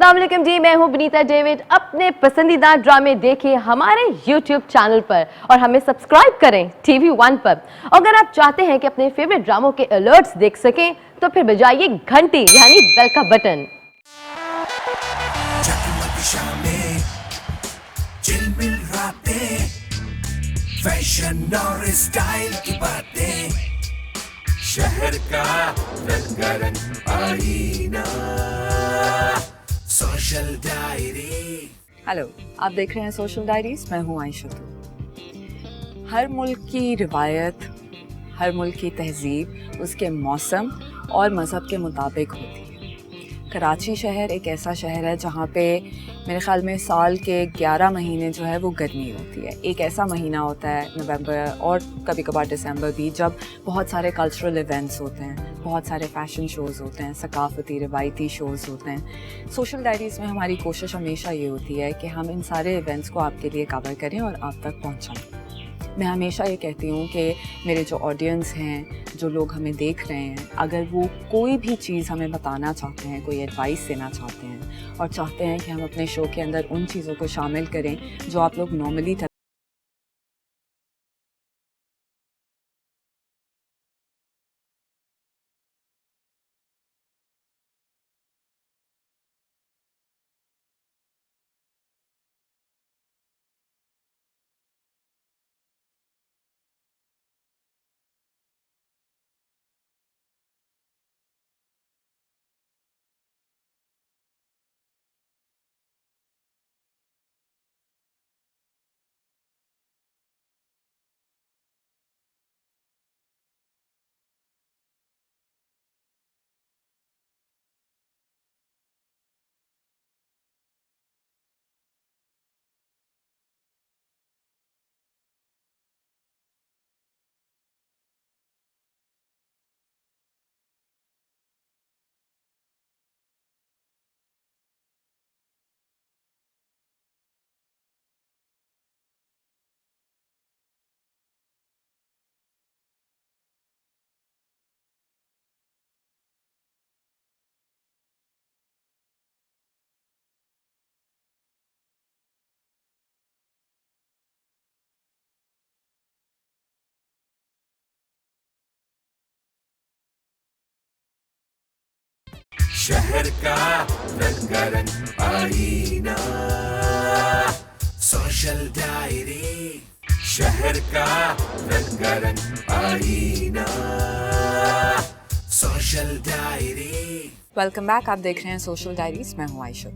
अस्सलाम वालेकुम जी, मैं हूं बनीता डेविड। अपने पसंदीदा ड्रामे देखिए हमारे YouTube चैनल पर और हमें सब्सक्राइब करें TV1 पर। अगर आप चाहते हैं कि अपने फेवरेट ड्रामों के अलर्ट्स देख सकें तो फिर बजाइए घंटी यानी बेल का बटन। फैशन और स्टाइल की बातें, शहर का रंगारंग आईना, सोशल डायरी। हेलो, आप देख रहे हैं सोशल डायरीज। मैं हूं आयशा। हर मुल्क की रिवायत, हर मुल्क की तहजीब उसके मौसम और मज़हब के मुताबिक होती है। कराची शहर एक ऐसा शहर है जहाँ पे मेरे ख़्याल में साल के 11 महीने जो है वो गर्मी होती है। एक ऐसा महीना होता है नवंबर और कभी कभार दिसंबर भी, जब बहुत सारे कल्चरल इवेंट्स होते हैं, बहुत सारे फैशन शोज़ होते हैं, सकाफ़ती रिवायती शोज़ होते हैं। सोशल डायरीज़ में हमारी कोशिश हमेशा ये होती है कि हम इन सारे इवेंट्स को आपके लिए कवर करें और आप तक पहुँचाएँ। मैं हमेशा ये कहती हूँ कि मेरे जो ऑडियंस हैं, जो लोग हमें देख रहे हैं, अगर वो कोई भी चीज़ हमें बताना चाहते हैं, कोई एडवाइस देना चाहते हैं और चाहते हैं कि हम अपने शो के अंदर उन चीज़ों को शामिल करें जो आप लोग नॉर्मली शहर का रंगारंग आईना, सोशल डायरी। शहर का रंगारंग आईना, सोशल डायरी। Welcome back. आप देख रहे हैं सोशल डायरीज। मैं हूं आयशा।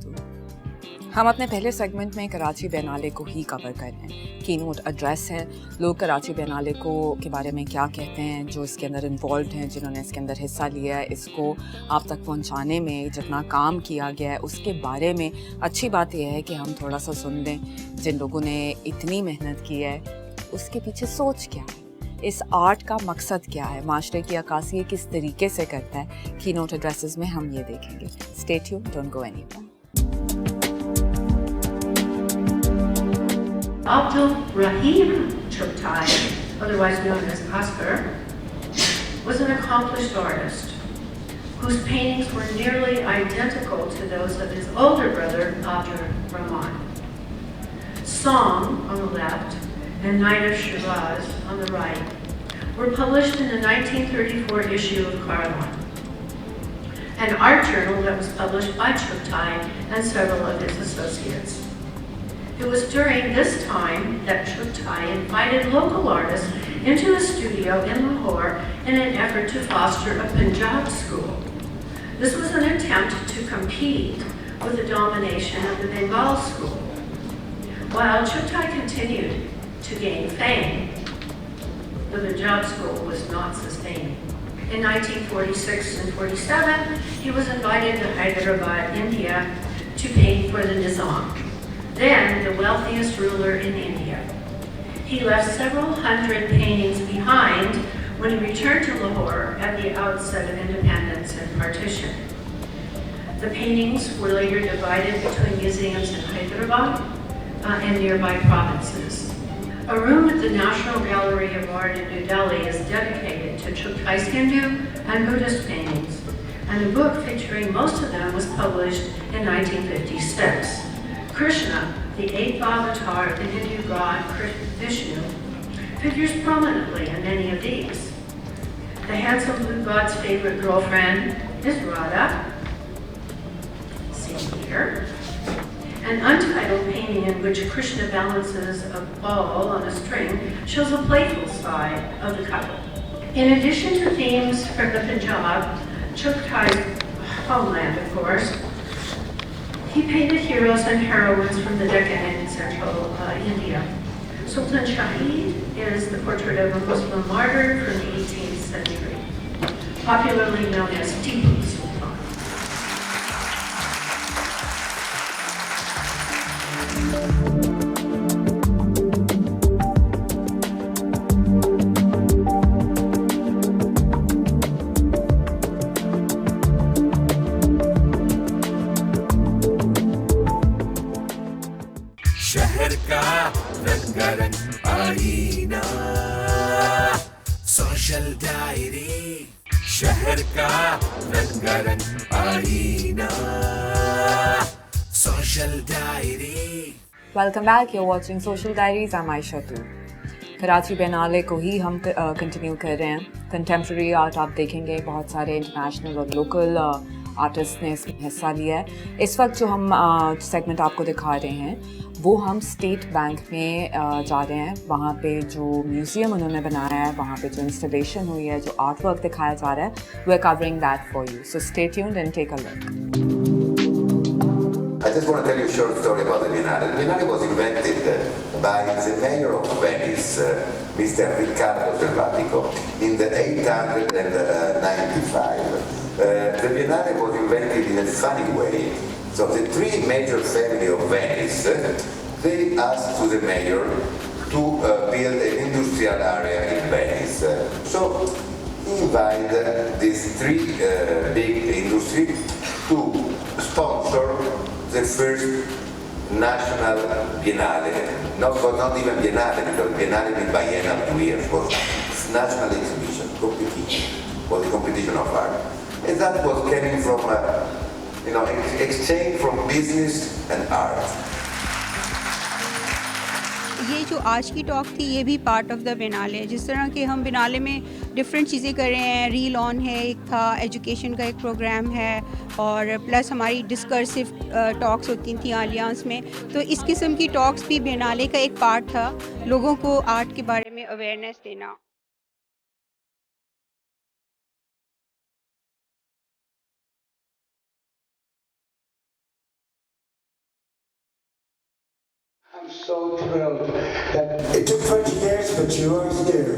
हम अपने पहले सेगमेंट में कराची बिएनाले को ही कवर कर रहे हैं। कीनोट एड्रेस है, लोग कराची बिएनाले को के बारे में क्या कहते हैं, जो इसके अंदर इन्वॉल्व हैं, जिन्होंने इसके अंदर हिस्सा लिया है, इसको आप तक पहुंचाने में जितना काम किया गया है उसके बारे में। अच्छी बात यह है कि हम थोड़ा सा सुन लें जिन लोगों ने इतनी मेहनत की है, उसके पीछे सोच क्या है, इस आर्ट का मकसद क्या है, माशरे की अक्कासी ये किस तरीके से करता है। कीनोट एड्रेसेस में हम ये देखेंगे। Stay tuned, don't go anywhere. Abdul Rahim Chugtai, otherwise known as Oscar, was an accomplished artist whose paintings were nearly identical to those of his older brother, Abdur Rahman. Song on the left and Night of Shiraz on the right were published in the 1934 issue of Carlon, an art journal that was published by Chugtai and several of his associates. It was during this time that Chugtai invited local artists into a studio in Lahore in an effort to foster a Punjab school. This was an attempt to compete with the domination of the Bengal school. While Chugtai continued to gain fame, the Punjab school was not sustained. In 1946 and 47, he was invited to Hyderabad, India, to paint for the Nizam, then the wealthiest ruler in India. He left several hundred paintings behind when he returned to Lahore at the outset of independence and partition. The paintings were later divided between museums in Hyderabad and nearby provinces. A room at the National Gallery of Art in New Delhi is dedicated to Chugtai's Hindu and Buddhist paintings, and a book featuring most of them was published in 1956. Krishna, the eighth avatar of the Hindu god Vishnu, figures prominently in many of these. The handsome blue god's favorite girlfriend is Radha, seen here. An untitled painting in which Krishna balances a ball on a string shows a playful side of the couple. In addition to themes from the Punjab, Chughai's homeland, of course, he painted heroes and heroines from the Deccan and central India. Sultan Shahid is the portrait of a Muslim martyr from the 18th century, popularly known as Tipu Sultan. शहर का रंगारंग आईना Social diary शहर का रंगारंग आईना Social Diary Welcome back. You're watching Social Diaries. I'm Aisha too. Karachi Biennale को ही हम कंटिन्यू कर रहे हैं. कंटेम्प्रेरी आर्ट आप देखेंगे बहुत सारे इंटरनेशनल और लोकल आर्टिस्ट ने इसमें हिस्सा लिया है. इस वक्त जो हम सेगमेंट आपको दिखा रहे हैं वो हम स्टेट बैंक में जा रहे हैं. वहाँ पे जो म्यूज़ियम उन्होंने बनाया है, वहाँ पे जो इंस्टॉलेशन हुई है, जो आर्ट वर्क दिखाया जा रहा है, we are covering that for you. So stay tuned and take a look. I just want to tell you a short story about the Biennale. The Biennale was invented by the mayor of Venice, Mr. Riccardo Selvatico, in the 895. The Biennale was invented in a funny way. So the three major families of Venice, they asked to the mayor to build an industrial area in Venice. So he invited these three big industries to sponsor the first national Biennale. Not even Biennale, because Biennale means biennial 2 years, was national exhibition, competition, was a competition of art. And that was coming from, exchange from business and art. ये जो आज की talk थी ये भी part of the बिनाले. जिस तरह के हम बिनाले में डिफरेंट चीज़ें कर रहे हैं, रील ऑन है, एक था एजुकेशन का एक प्रोग्राम है, और प्लस हमारी डिस्कर्सिव टॉक्स होती थी आलियांस में. तो इस किस्म की टॉक्स भी बिनाले का एक पार्ट था, लोगों को आर्ट के बारे में अवेयरनेस देना. I'm so thrilled that it took 20 years, but you are here.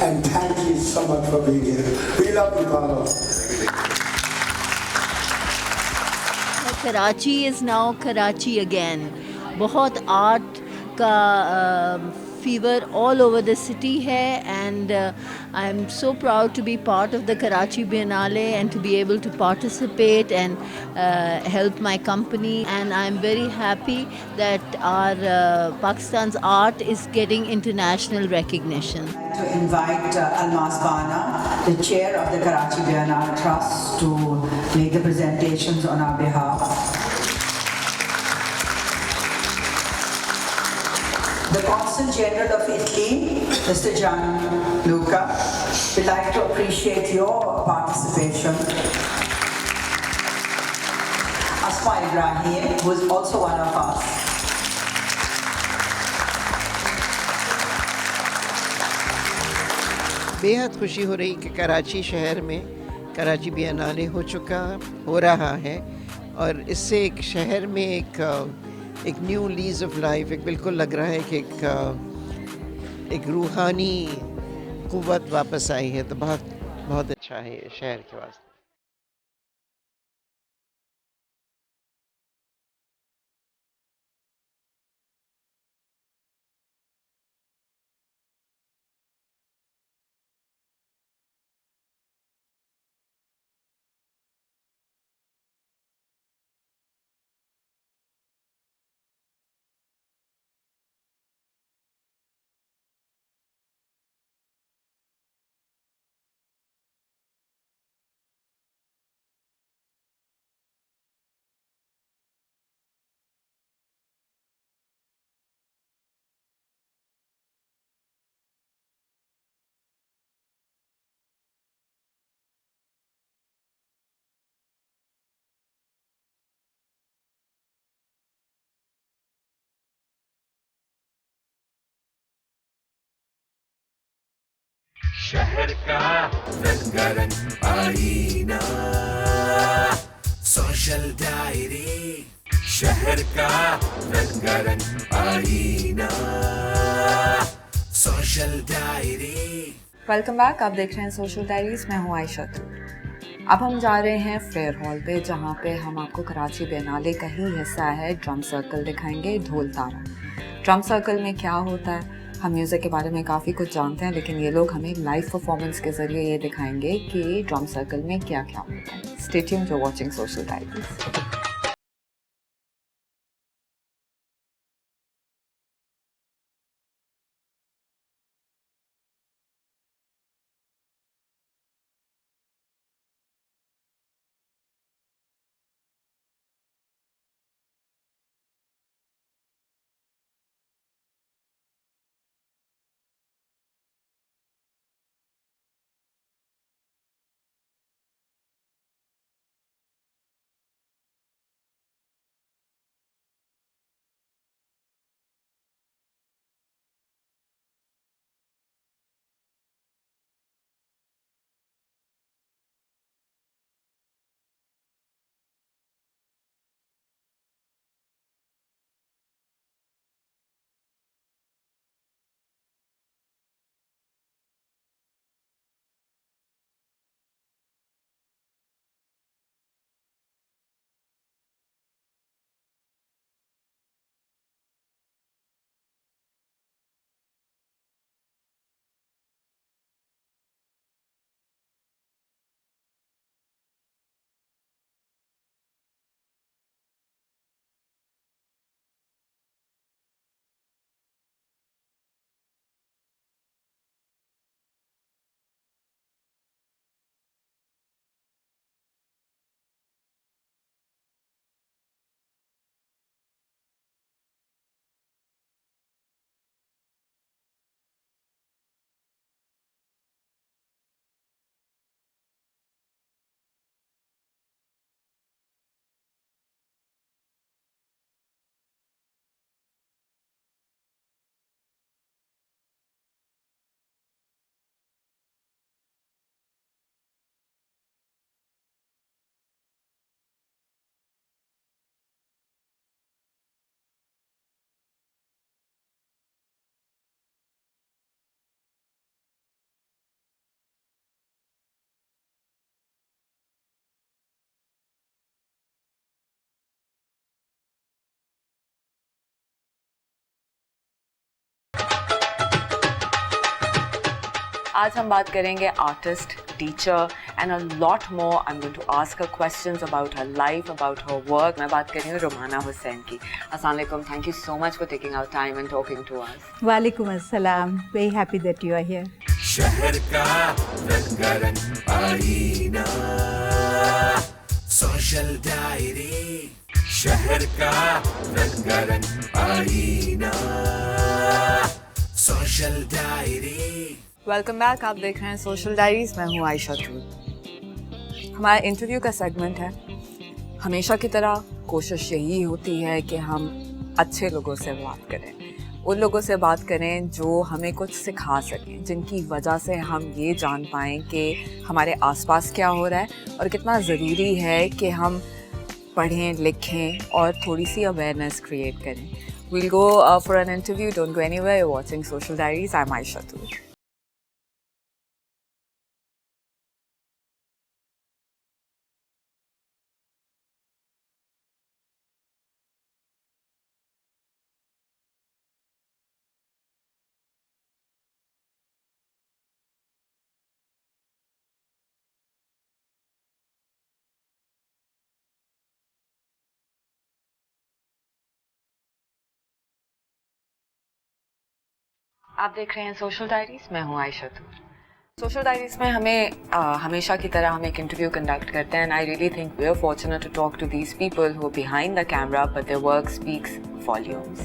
And thank you so much for being here. We love you, Paolo. Karachi is now Karachi again. बहुत art का fever all over the city hai, and I'm so proud to be part of the Karachi Biennale and to be able to participate and help my company, and I'm very happy that our Pakistan's art is getting international recognition. To invite Almas Bana, the chair of the Karachi Biennale Trust, to make the presentations on our behalf. The Consul General of Italy, Mr. Gianluca, we'd like to appreciate your participation. Asma Ibrahim, who is also one of us. बेहद खुशी हो रही कि कराची शहर में कराची बियनाले हो रहा है, और इससे एक शहर में एक न्यू लीज ऑफ लाइफ, एक बिल्कुल लग रहा है कि एक रूहानी क़ुव्वत वापस आई है. तो बहुत अच्छा है ये शहर के वास्ते. शहर का रंगारंग आईना, सोशल डायरी, शहर का रंगारंग आईना, सोशल डायरी। वेलकम बैक, आप देख रहे हैं सोशल डायरीज, मैं हूँ आयशा तूर। अब हम जा रहे हैं फेयर हॉल पे, जहाँ पे हम आपको कराची बिएनाले का ही हिस्सा है ड्रम सर्कल दिखाएंगे, ढोल तारा। ड्रम सर्कल में क्या होता है, हम म्यूज़िक के बारे में काफ़ी कुछ जानते हैं, लेकिन ये लोग हमें लाइव परफॉर्मेंस के ज़रिए ये दिखाएंगे कि ड्रम सर्कल में क्या क्या होता है। Stay tuned, you are watching Social Diaries. आज हम बात करेंगे artist, teacher and a lot more. I am going to ask her questions about her life, about her work. मैं बात कर रही हूँ रुमाना हुसैन की। अस्सलाम वालेकुम, thank you so much for taking our time and talking to us. वालेकुम अस्सलाम, very happy that you are here. शहर का रंगारंग आईना, सोशल डायरी, शहर का रंगारंग आईना, सोशल डायरी। वेलकम बैक, आप देख रहे हैं सोशल डायरीज, मैं हूँ आयशा तूर। हमारा इंटरव्यू का सेगमेंट है। हमेशा की तरह कोशिश यही होती है कि हम अच्छे लोगों से बात करें, उन लोगों से बात करें जो हमें कुछ सिखा सकें, जिनकी वजह से हम ये जान पाएँ कि हमारे आसपास क्या हो रहा है और कितना ज़रूरी है कि हम पढ़ें, लिखें और थोड़ी सी अवेयरनेस क्रिएट करें। We'll go for an interview. Don't go anywhere. You're watching Social Diaries. I'm Aisha Toour. आप देख रहे हैं सोशल डायरीज, मैं हूँ आयशा तूर। सोशल डायरीज में हमें हमेशा की तरह हम एक इंटरव्यू कंडक्ट करते हैं and I really think we are fortunate to talk to these people who are behind the camera but their work speaks volumes.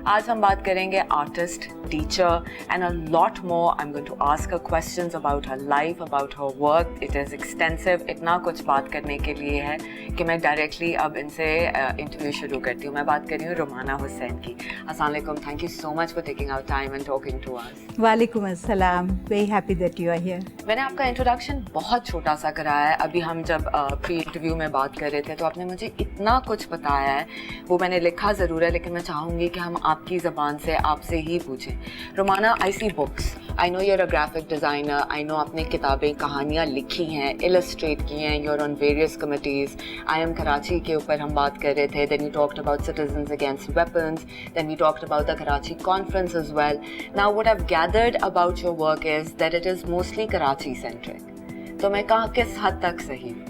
आज हम बात करेंगे artist, teacher and a lot more. I am going to ask her questions about her life, about her work. It is extensive. इतना कुछ बात करने के लिए है कि मैं डायरेक्टली अब इनसे इंटरव्यू शुरू करती हूँ. मैं बात कर रही हूँ रुमाना हुसैन की. अस्सलाम वालेकुम. Thank you so much for taking our time and talking to us. वालेकुम अस्सलाम. Very happy that you are here. मैंने आपका इंट्रोडक्शन बहुत छोटा सा कराया है. अभी हम जब प्री इंटरव्यू में बात कर रहे थे तो आपने मुझे इतना कुछ बताया है. वो मैंने लिखा ज़रूर है, लेकिन मैं चाहूँगी कि हम आपकी ज़बान से आपसे ही पूछें. Rumana, I see books. I know you're a graphic designer. I know आपने किताबें, कहानियाँ लिखी हैं, इलस्ट्रेट की हैं. You're on various committees. I am Karachi के ऊपर हम बात कर रहे थे. Then you talked about Citizens Against Weapons. Then we talked about the Karachi conference as well. Now what I have gathered about your work is that it is mostly Karachi centric. तो मैं कहाँ किस हद तक सही हूँ?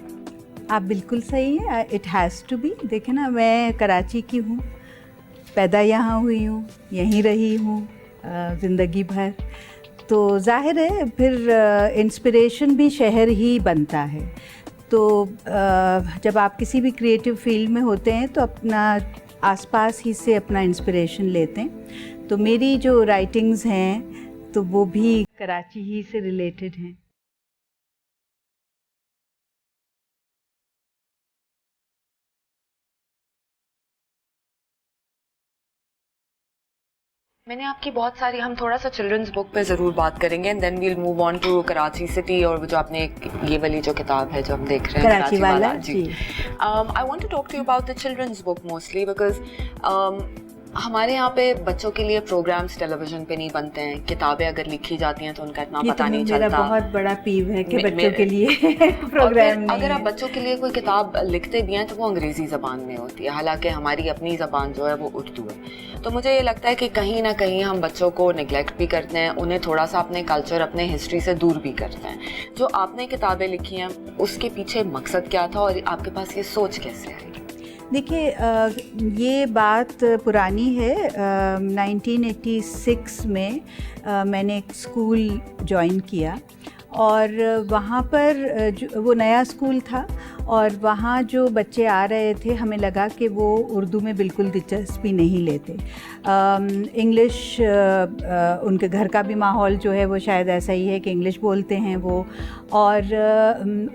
आप बिल्कुल सही हैं. It has to be. देखिए ना, मैं कराची की हूँ, पैदा यहाँ हुई हूँ, यहीं रही हूँ ज़िंदगी भर. तो जाहिर है फिर इंस्पिरेशन भी शहर ही बनता है. तो जब आप किसी भी क्रिएटिव फील्ड में होते हैं तो अपना आसपास ही से अपना इंस्पिरेशन लेते हैं. तो मेरी जो राइटिंग्स हैं तो वो भी कराची ही से रिलेटेड हैं. मैंने आपकी बहुत सारी, हम थोड़ा सा चिल्ड्रंस बुक पे ज़रूर बात करेंगे and then we'll move on to Karachi city. और जो आपने ये वाली जो किताब है जो हम देख रहे हैं, कराची वाला जी. I want to talk to you about the children's book mostly because हमारे यहाँ पे बच्चों के लिए प्रोग्राम्स टेलीविज़न पे नहीं बनते हैं. किताबें अगर लिखी जाती हैं तो उनका इतना पता नहीं चलता. मेरा बहुत बड़ा पीव है कि बच्चों के लिए प्रोग्राम नहीं. अगर आप बच्चों के लिए कोई किताब लिखते भी हैं तो वो अंग्रेज़ी ज़बान में होती है, हालांकि हमारी अपनी ज़बान जो है वो उर्दू है. तो मुझे ये लगता है कि कहीं ना कहीं हम बच्चों को निगलेक्ट भी करते हैं, उन्हें थोड़ा सा अपने कल्चर, अपने हिस्ट्री से दूर भी करते हैं. जो आपने किताबें लिखी हैं उसके पीछे मकसद क्या था और आपके पास ये सोच कैसे आई? देखिए, ये बात पुरानी है. 1986 में मैंने एक स्कूल जॉइन किया और वहाँ पर वो नया स्कूल था और वहाँ जो बच्चे आ रहे थे हमें लगा कि वो उर्दू में बिल्कुल दिलचस्पी नहीं लेते. इंग्लिश, उनके घर का भी माहौल जो है वो शायद ऐसा ही है कि इंग्लिश बोलते हैं वो. और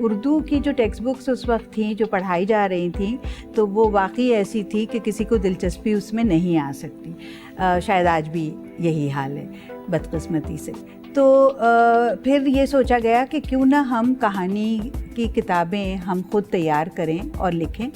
उर्दू की जो टेक्स्ट बुक्स उस वक्त थी जो पढ़ाई जा रही थी तो वो वाकई ऐसी थी कि किसी को दिलचस्पी उसमें नहीं आ सकती. शायद आज भी यही हाल है बदकिस्मती से. तो फिर ये सोचा गया कि क्यों ना हम कहानी की किताबें हम खुद तैयार करें और लिखें.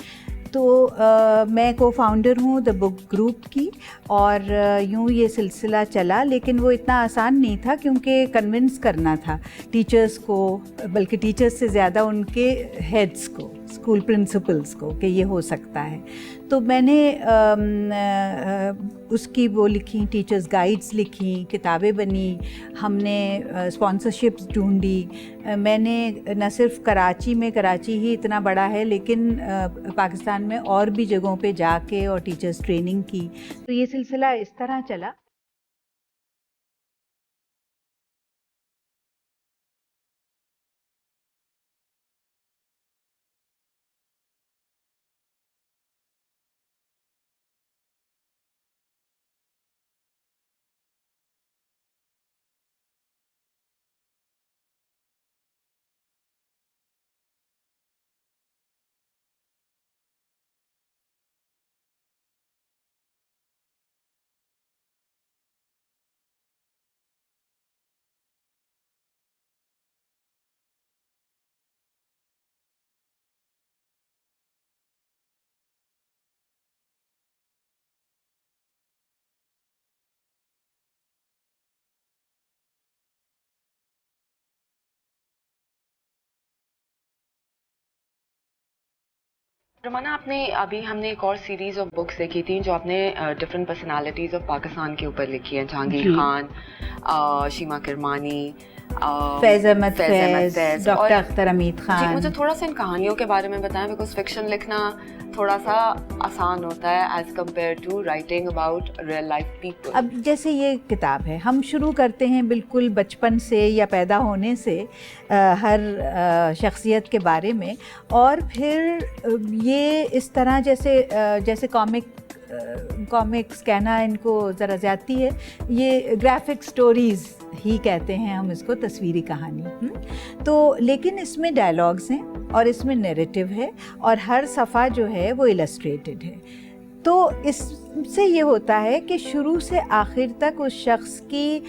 तो मैं को फाउंडर हूँ द बुक ग्रुप की और यूँ ये सिलसिला चला. लेकिन वो इतना आसान नहीं था क्योंकि कन्विंस करना था टीचर्स को, बल्कि टीचर्स से ज़्यादा उनके हेड्स को, स्कूल प्रिंसिपल्स को, कि ये हो सकता है. तो मैंने उसकी वो लिखी, टीचर्स गाइड्स लिखी, किताबें बनी, हमने स्पॉन्सरशिप्स ढूंढी. मैंने न सिर्फ कराची में, कराची ही इतना बड़ा है, लेकिन पाकिस्तान में और भी जगहों पे जाके और टीचर्स ट्रेनिंग की. तो ये सिलसिला इस तरह चला. रुमाना, आपने अभी हमने एक और सीरीज़ ऑफ बुक्स देखी थी जो आपने डिफरेंट पर्सनालिटीज़ ऑफ पाकिस्तान के ऊपर लिखी हैं. जहांगीर खान, शीमा किरमानी, फैज़ अहमद फैज़, डॉक्टर अख्तर हमीद खान. मुझे थोड़ा सा इन कहानियों के बारे में बताएं, बिकॉज फिक्शन लिखना थोड़ा सा आसान होता है as compare to writing about real life people. अब जैसे ये किताब है, हम शुरू करते हैं बिल्कुल बचपन से या पैदा होने से हर शख्सियत के बारे में, और फिर ये इस तरह जैसे कॉमिक कॉमिक्स कहना इनको ज़रा ज़्यादती है, ये ग्राफिक स्टोरीज़ ही कहते हैं हम इसको, तस्वीरी कहानी। तो लेकिन इसमें डायलॉग्स हैं और इसमें नैरेटिव है और हर सफ़ा जो है वो इलस्ट्रेटेड है। तो इससे ये होता है कि शुरू से आखिर तक उस शख्स की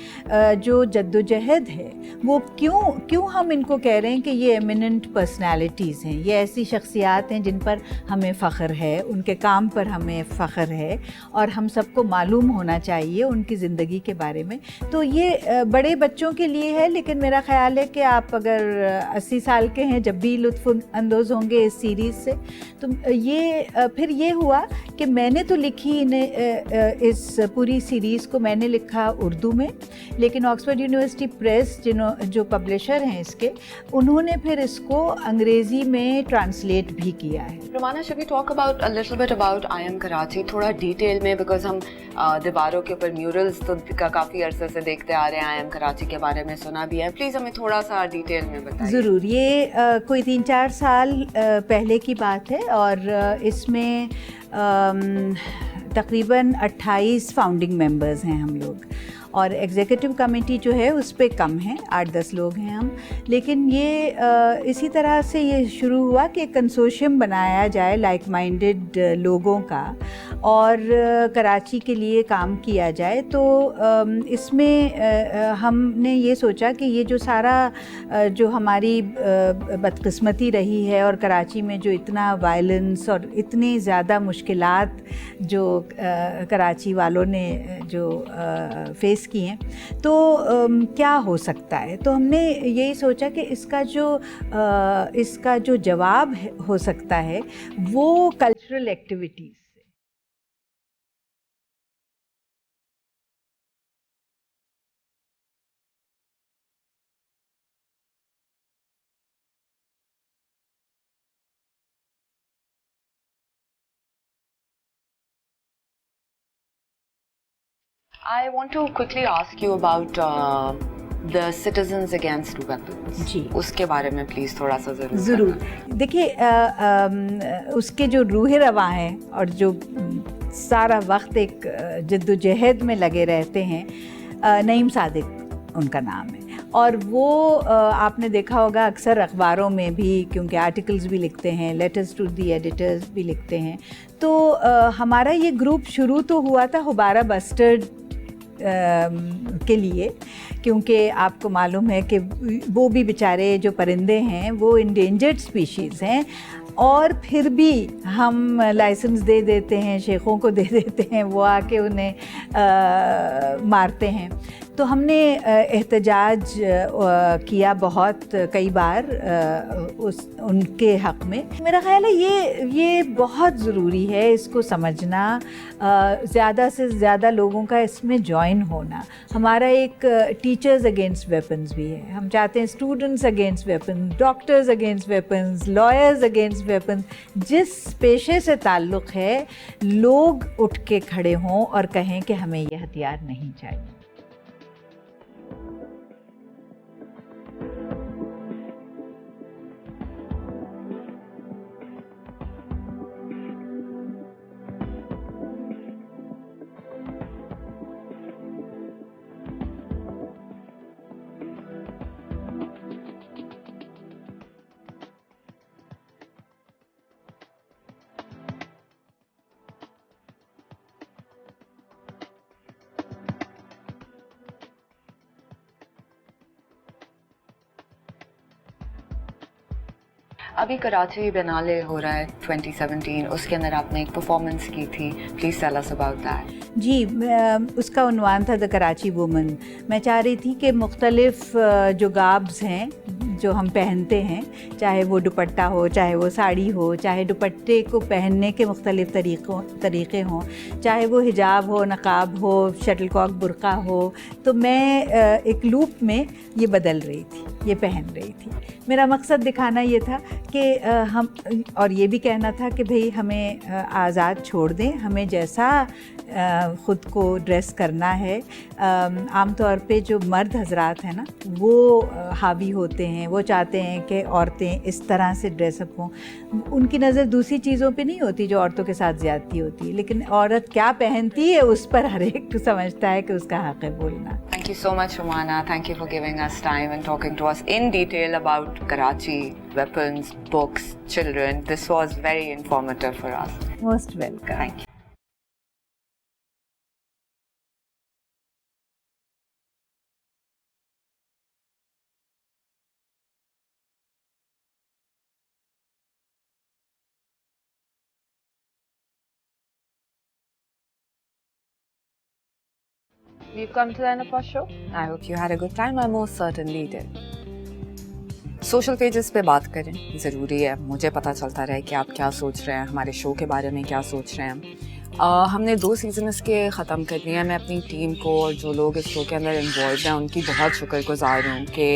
जो जद्दोजहद है वो क्यों हम इनको कह रहे हैं कि ये एमिनेंट पर्सनालिटीज़ हैं, ये ऐसी शख्सियात हैं जिन पर हमें फ़ख्र है, उनके काम पर हमें फ़ख्र है और हम सबको मालूम होना चाहिए उनकी ज़िंदगी के बारे में। तो ये बड़े बच्चों के लिए है, लेकिन मेरा ख़्याल है कि आप अगर 80 साल के हैं जब भी लुत्फ़ अंदोज़ होंगे इस सीरीज़ से। तो ये फिर ये हुआ कि मैंने तो लिखी इस पूरी सीरीज़ को मैंने लिखा उर्दू में, लेकिन ऑक्सफोर्ड यूनिवर्सिटी प्रेस जो पब्लिशर हैं इसके, उन्होंने फिर इसको अंग्रेज़ी में ट्रांसलेट भी किया है। Romana, should we talk about a little bit about I am Karachi थोड़ा डिटेल में, बिकॉज हम दीवारों के ऊपर म्यूरल्स तो काफ़ी अरसे से देखते आ रहे हैं, आई एम कराची के बारे में सुना भी है, प्लीज़ हमें थोड़ा सा डिटेल में बताइए। ज़रूर, ये कोई 3-4 साल पहले की बात है और इसमें तकरीबन 28 फाउंडिंग मेंबर्स हैं हम लोग और एग्जीक्यूटिव कमेटी जो है उस पे कम है, 8-10 लोग हैं हम। लेकिन ये इसी तरह से ये शुरू हुआ कि कंसोर्शियम बनाया जाए लाइक माइंडेड लोगों का और कराची के लिए काम किया जाए। तो इसमें हमने ये सोचा कि ये जो सारा जो हमारी बदकिस्मती रही है और कराची में जो इतना वायलेंस और इतनी ज़्यादा मुश्किलात जो कराची वालों ने जो फेस की हैं, तो क्या हो सकता है। तो हमने यही सोचा कि इसका जो जवाब हो सकता है वो cultural activities. I want to quickly ask you about the Citizens Against Weapons. जी, उसके बारे में प्लीज़ थोड़ा सा ज़रूर। देखिए, उसके जो रूह रवां हैं और जो सारा वक्त एक जद्दोजहद में लगे रहते हैं, नईम सादिक उनका नाम है और वो आपने देखा होगा अक्सर अखबारों में भी, क्योंकि आर्टिकल्स भी लिखते हैं, लेटर्स टू दी एडिटर्स भी लिखते हैं। तो हमारा ये ग्रुप शुरू तो हुआ था हुबारा बस्टर्ड के लिए, क्योंकि आपको मालूम है कि वो भी बेचारे जो परिंदे हैं वो इंडेंजर्ड स्पीशीज़ हैं और फिर भी हम लाइसेंस दे देते हैं, शेखों को दे देते हैं, वो आके उन्हें मारते हैं। तो हमने एहतजाज किया बहुत कई बार उनके हक़ में। मेरा ख़्याल है ये बहुत ज़रूरी है इसको समझना, ज़्यादा से ज़्यादा लोगों का इसमें जॉइन होना। हमारा एक टीचर्स अगेंस्ट वेपन्स भी है, हम चाहते हैं students against weapons, doctors against weapons, lawyers against weapons. जिस पेशे से ताल्लुक़ है लोग उठ के खड़े हों और कहें कि हमें ये हथियार नहीं चाहिए। अभी कराची बिनाले हो रहा है 2017, उसके अंदर आपने एक परफॉर्मेंस की थी, please tell us about that. जी, उसका उन्वान था द कराची वुमन। मैं चाह रही थी कि मुख्तलिफ़ जो गाब्स हैं जो हम पहनते हैं, चाहे वो दुपट्टा हो, चाहे वो साड़ी हो, चाहे दुपट्टे को पहनने के मुख्तलिफ़ तरीक़े हों, चाहे वो हिजाब हो, नक़ाब हो, शटलकॉक बुर्का हो, तो मैं एक लूप में ये बदल रही थी, ये पहन रही थी। मेरा मकसद दिखाना ये था कि हम, और ये भी कहना था कि भाई हमें आज़ाद छोड़ दें, हमें जैसा ख़ुद को ड्रेस करना है। आमतौर पे जो मर्द हजरात हैं ना वो हावी होते हैं, वो चाहते हैं कि औरतें इस तरह से ड्रेसअप हों। उनकी नज़र दूसरी चीज़ों पे नहीं होती जो औरतों के साथ ज़्यादती होती है, लेकिन औरत क्या पहनती है उस पर हर एक समझता है कि उसका हक़ है बोलना। Thank you so much, Rumana. Thank you for giving us time and talking to us in detail about Karachi, weapons, books, children. This was very informative for us. Most welcome. Thank you. We've come to the end of our show. I hope you had a good time. I most certainly did. Social pages पे बात करें, ज़रूरी है। मुझे पता चलता रहे कि आप क्या सोच रहे हैं, हमारे शो के बारे में क्या सोच रहे हैं। हमने 2 सीज़न इसके ख़त्म कर दिए हैं। मैं अपनी टीम को और जो लोग इस शो के अंदर इन्वॉल्व हैं उनकी बहुत शुक्रगुज़ार हूँ कि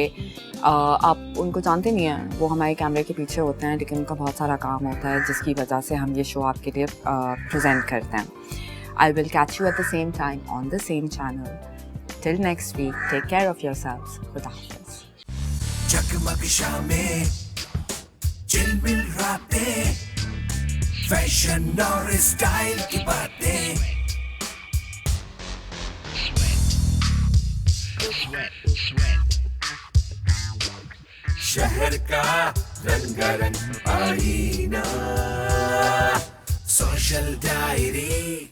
आप उनको जानते नहीं हैं, वो हमारे कैमरे के पीछे होते हैं, लेकिन उनका बहुत सारा काम होता है जिसकी वजह से हम ये शो आपके लिए प्रेजेंट करते हैं। I will catch you at the same time on the same channel. Till next week, take care of yourselves. Khuda Hafiz. जगमग शामें, चिलमिल रातें, फैशन और स्टाइल की बातें, शहर का रंगारंग आईना, सोशल डायरी।